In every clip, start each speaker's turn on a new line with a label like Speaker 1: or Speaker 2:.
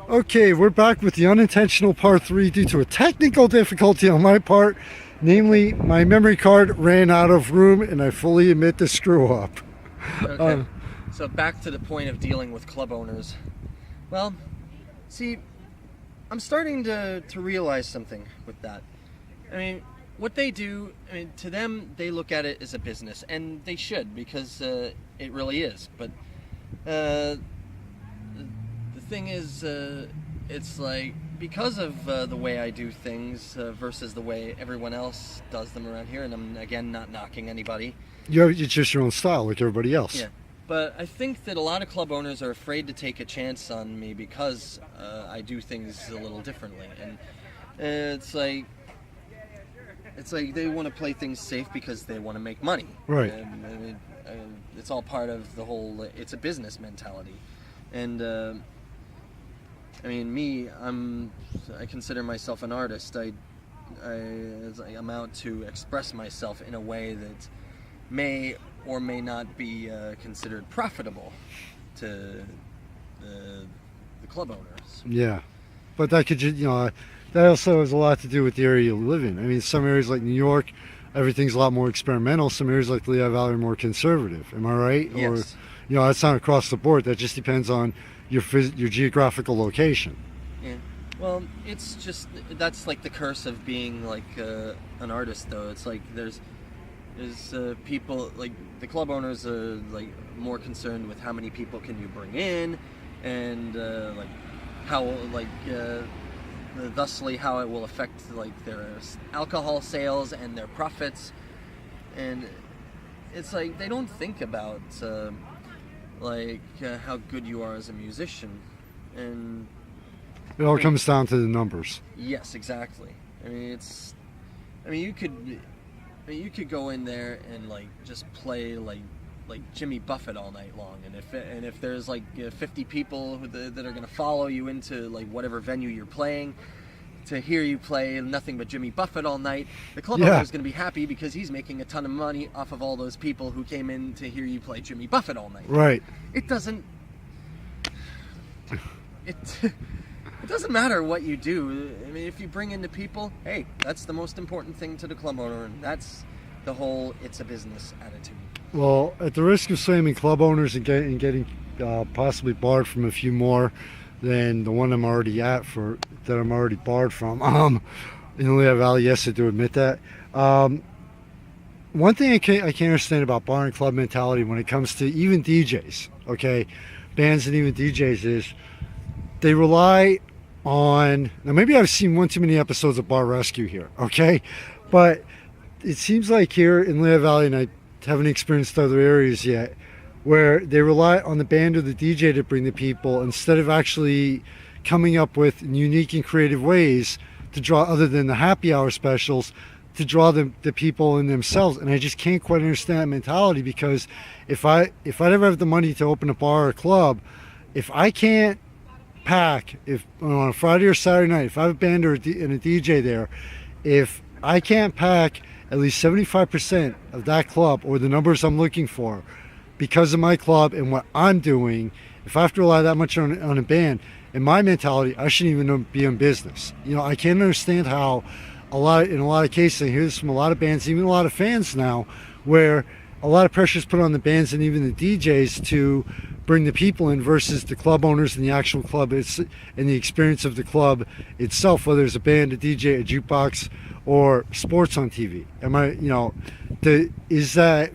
Speaker 1: Okay, we're back with the unintentional part 3 due to a technical difficulty on my part. Namely, my memory card ran out of room and I fully admit the screw up.
Speaker 2: Okay, so back to the point of dealing with club owners. Well, see, I'm starting to realize something with that. I mean, what they do, to them, they look at it as a business, and they should, because it really is. But the thing is, it's like, because of the way I do things versus the way everyone else does them around here, and I'm, again, not knocking anybody.
Speaker 1: It's just your own style, like everybody else.
Speaker 2: Yeah, but I think that a lot of club owners are afraid to take a chance on me because I do things a little differently, and it's like they want to play things safe because they want to make money.
Speaker 1: Right.
Speaker 2: And it's all part of the whole. It's a business mentality, and I consider myself an artist. I'm out to express myself in a way that may or may not be considered profitable to the club owners.
Speaker 1: Yeah, but that could that also has a lot to do with the area you live in. I mean, some areas like New York, everything's a lot more experimental. Some areas like Lehigh Valley are more conservative. Am I right?
Speaker 2: Yes.
Speaker 1: Or that's not across the board. That just depends on your geographical location.
Speaker 2: Yeah. Well, it's just that's like the curse of being like an artist, though. It's like there's people like the club owners are like more concerned with how many people can you bring in, and like how thusly how it will affect like their alcohol sales and their profits, and it's like they don't think about how good you are as a musician, and
Speaker 1: it all comes down to the numbers.
Speaker 2: Yes, exactly. You could go in there and like just play like Jimmy Buffett all night long, and if there's like 50 people that are gonna follow you into like whatever venue you're playing to hear you play nothing but Jimmy Buffett all night, the club owner is gonna be happy because he's making a ton of money off of all those people who came in to hear you play Jimmy Buffett all night.
Speaker 1: Right.
Speaker 2: It doesn't matter what you do. I mean, if you bring in the people, hey, that's the most important thing to the club owner, and that's the whole it's a business attitude.
Speaker 1: Well, at the risk of slamming club owners and getting possibly barred from a few more than the one I'm already barred from in Lehigh Valley, yes, I do admit that. One thing I can't understand about bar and club mentality when it comes to even DJs, okay, bands and even DJs, is they rely on, now maybe I've seen one too many episodes of Bar Rescue here, okay, but it seems like here in Lehigh Valley, and I haven't experienced other areas yet, where they rely on the band or the DJ to bring the people instead of actually coming up with unique and creative ways to draw, other than the happy hour specials, to draw the people in themselves. And I just can't quite understand that mentality, because if I ever have the money to open a bar or a club, if I can't pack, if on a Friday or Saturday night, if I have a band and a DJ there, if I can't pack at least 75% of that club or the numbers I'm looking for because of my club and what I'm doing, if I have to rely that much on a band, in my mentality, I shouldn't even be in business. I can't understand how in a lot of cases, I hear this from a lot of bands, even a lot of fans now, where a lot of pressure is put on the bands and even the DJs to bring the people in versus the club owners and the actual club and the experience of the club itself, whether it's a band, a DJ, a jukebox, or sports on TV. Is that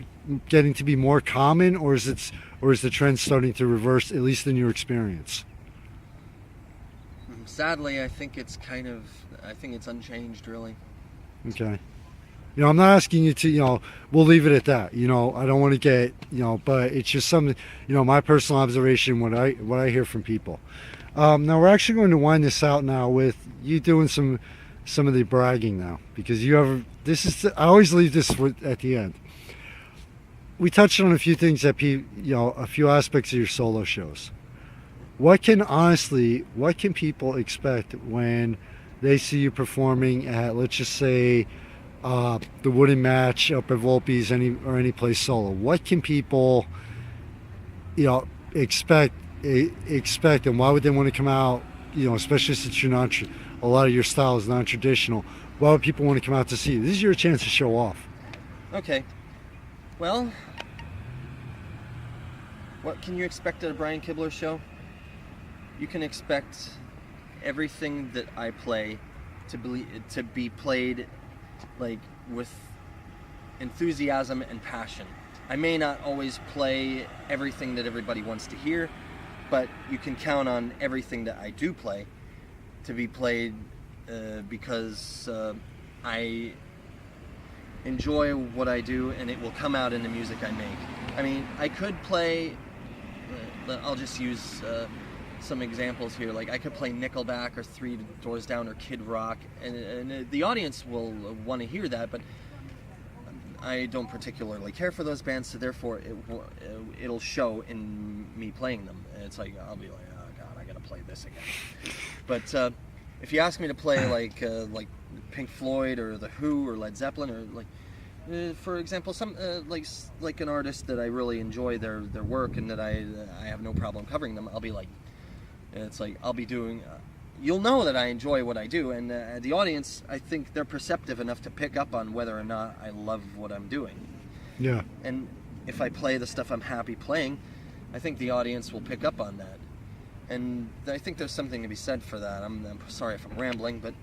Speaker 1: getting to be more common, or is the trend starting to reverse, at least in your experience?
Speaker 2: Sadly, I think it's unchanged, really.
Speaker 1: Okay. I'm not asking you to, we'll leave it at that. I don't want to get, but it's just something, my personal observation, what I hear from people. Now we're actually going to wind this out now with you doing some of the bragging now, because I always leave this at the end. We touched on a few things a few aspects of your solo shows. What can people expect when they see you performing at, let's just say, the Wooden Match up at Volpe's, any place solo? What can people expect, and why would they want to come out especially since you're not, a lot of your style is non-traditional. Why would people want to come out to see you? This is your chance to show off.
Speaker 2: Okay. Well, what can you expect at a Brian Kibler show? You can expect everything that I play to be played like with enthusiasm and passion. I may not always play everything that everybody wants to hear, but you can count on everything that I do play to be played because I enjoy what I do, and it will come out in the music I make. I mean, I could play, I'll just use some examples here, like I could play Nickelback or Three Doors Down or Kid Rock, and the audience will want to hear that, but I don't particularly care for those bands, so therefore it'll show in me playing them. It's like, I'll be like, oh god, I gotta play this again. But if you ask me to play like Pink Floyd or The Who or Led Zeppelin or for example, some like an artist that I really enjoy their work and that I have no problem covering them, I'll be like, it's like I'll be doing. You'll know that I enjoy what I do, and the audience, I think they're perceptive enough to pick up on whether or not I love what I'm doing.
Speaker 1: Yeah.
Speaker 2: And if I play the stuff I'm happy playing, I think the audience will pick up on that. And I think there's something to be said for that. I'm sorry if I'm rambling, but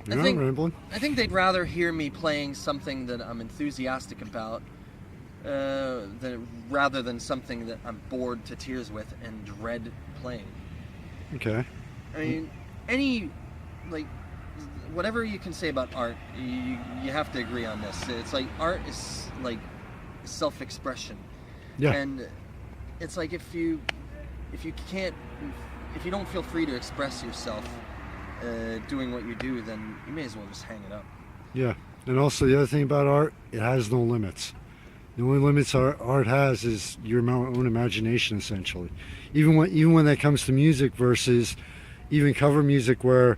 Speaker 1: You're not rambling.
Speaker 2: I think they'd rather hear me playing something that I'm enthusiastic about rather than something that I'm bored to tears with and dread playing.
Speaker 1: Okay.
Speaker 2: I mean, whatever you can say about art, you have to agree on this. It's like art is like self-expression.
Speaker 1: Yeah.
Speaker 2: And it's like if you don't feel free to express yourself doing what you do, then you may as well just hang it up.
Speaker 1: Yeah. And also the other thing about art, it has no limits. The only limits art has is your own imagination, essentially. Even when that comes to music versus even cover music, where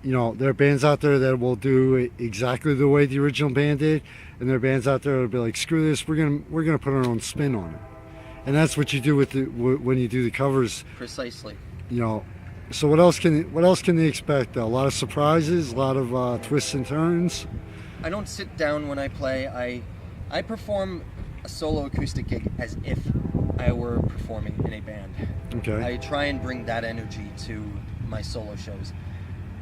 Speaker 1: there are bands out there that will do it exactly the way the original band did, and there are bands out there that will be like, screw this, we're gonna put our own spin on it. And that's what you do when you do the covers.
Speaker 2: Precisely.
Speaker 1: So what else can they expect? A lot of surprises, a lot of twists and turns.
Speaker 2: I don't sit down when I play. I perform a solo acoustic gig as if I were performing in a band.
Speaker 1: Okay.
Speaker 2: I try and bring that energy to my solo shows,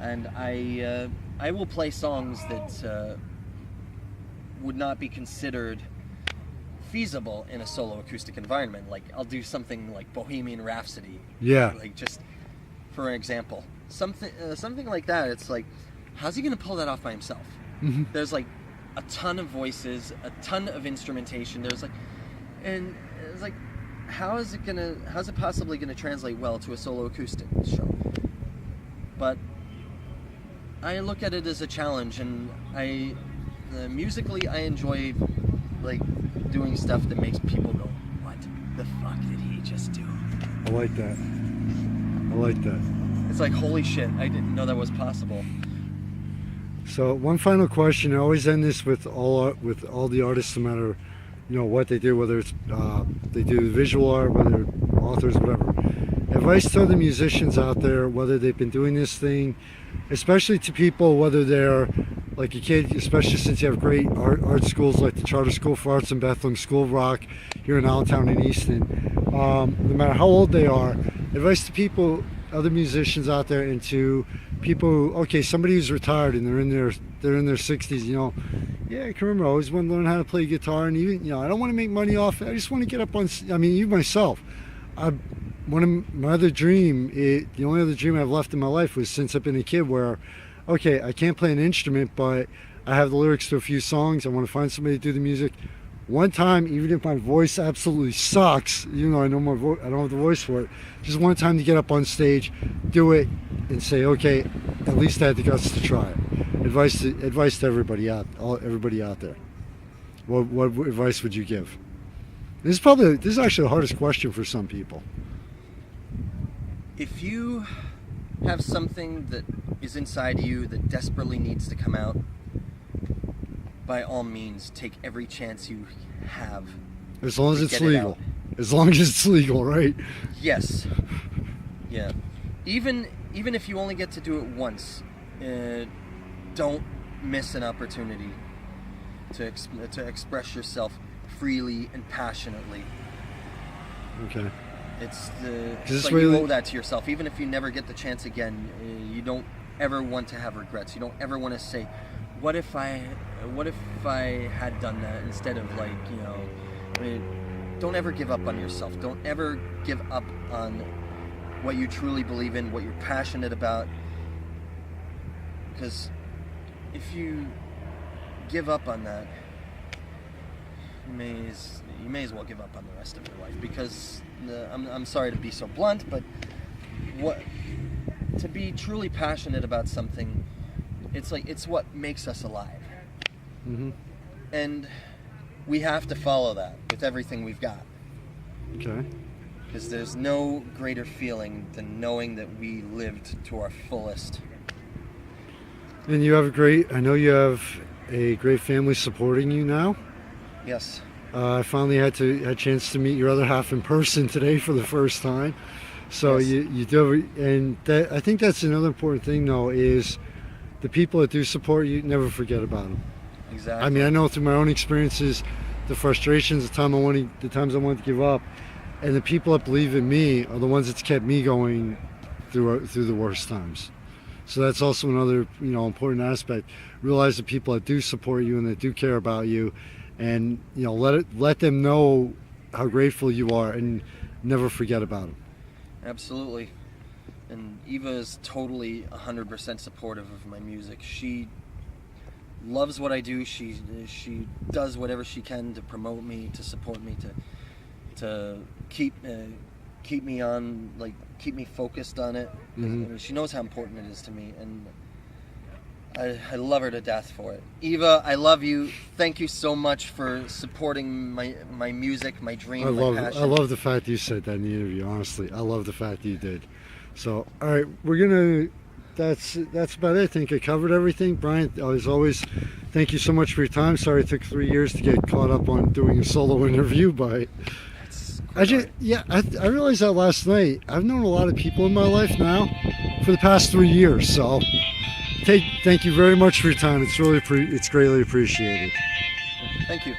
Speaker 2: and I will play songs that would not be considered feasible in a solo acoustic environment. Like I'll do something like Bohemian Rhapsody.
Speaker 1: Yeah.
Speaker 2: Like just for an example, something like that. It's like, how's he gonna pull that off by himself?
Speaker 1: Mm-hmm.
Speaker 2: There's like a ton of voices, a ton of instrumentation. And it's like, how's it possibly gonna translate well to a solo acoustic show? But I look at it as a challenge, and musically I enjoy like doing stuff that makes people go, what the fuck did he just do?
Speaker 1: I like that.
Speaker 2: It's like, holy shit, I didn't know that was possible.
Speaker 1: So one final question. I always end this with all the artists, no matter what they do, whether it's they do visual art, whether authors, whatever. Advice to the musicians out there, whether they've been doing this thing, especially to people, whether they're like a kid, especially since you have great art schools like the Charter School for Arts in Bethlehem, School of Rock here in Allentown and Easton. No matter how old they are, advice to people, other musicians out there, and to people, somebody who's retired and they're in their 60s, yeah, I can remember I always wanted to learn how to play guitar, and even, I don't want to make money off it. I just want to get up on, even myself. One of my other the only other dream I've left in my life was since I've been a kid, where, I can't play an instrument, but I have the lyrics to a few songs. I want to find somebody to do the music. One time, even if my voice absolutely sucks, I know I don't have the voice for it, just one time to get up on stage, do it, and say, okay, at least I had the guts to try it. Advice to everybody out there. What advice would you give? This is actually the hardest question for some people.
Speaker 2: If you have something that is inside you that desperately needs to come out, by all means, take every chance you have.
Speaker 1: As long as it's legal. As long as it's legal, right?
Speaker 2: Yes. Yeah. even if you only get to do it once, don't miss an opportunity to express yourself freely and passionately.
Speaker 1: Okay.
Speaker 2: It's
Speaker 1: This
Speaker 2: like
Speaker 1: way
Speaker 2: you
Speaker 1: we-
Speaker 2: owe that to yourself. Even if you never get the chance again, you don't ever want to have regrets. You don't ever want to say, what if I had done that instead of, like, you know, I mean, don't ever give up on yourself. Don't ever give up on what you truly believe in, what you're passionate about. Because if you give up on that, you may as well give up on the rest of your life. Because I'm sorry to be so blunt, but to be truly passionate about something, it's what makes us alive.
Speaker 1: Mm-hmm.
Speaker 2: And we have to follow that with everything we've got.
Speaker 1: Okay.
Speaker 2: Because there's no greater feeling than knowing that we lived to our fullest.
Speaker 1: And I know you have a great family supporting you now.
Speaker 2: Yes.
Speaker 1: I finally had a chance to meet your other half in person today for the first time. So
Speaker 2: Yes.
Speaker 1: you do, and I think that's another important thing though, is the people that do support you, never forget about them.
Speaker 2: Exactly.
Speaker 1: I mean, I know through my own experiences, the frustrations, the times I wanted to give up, and the people that believe in me are the ones that's kept me going through the worst times. So that's also another, important aspect. Realize the people that do support you and that do care about you, and let them know how grateful you are, and never forget about them.
Speaker 2: Absolutely. And Eva is totally 100% supportive of my music. She loves what I do. She does whatever she can to promote me, to support me, to keep me on, like, keep me focused on it.
Speaker 1: Mm-hmm.
Speaker 2: I mean, she knows how important it is to me, and I love her to death for it. Eva, I love you. Thank you so much for supporting my music, my dream, my passion.
Speaker 1: I love the fact that you said that in the interview. Honestly, I love the fact that you did. So, all right, that's about it. I think I covered everything. Brian, as always, thank you so much for your time. Sorry it took 3 years to get caught up on doing a solo interview, but I realized that last night. I've known a lot of people in my life now for the past 3 years. So, thank you very much for your time. It's greatly appreciated.
Speaker 2: Thank you.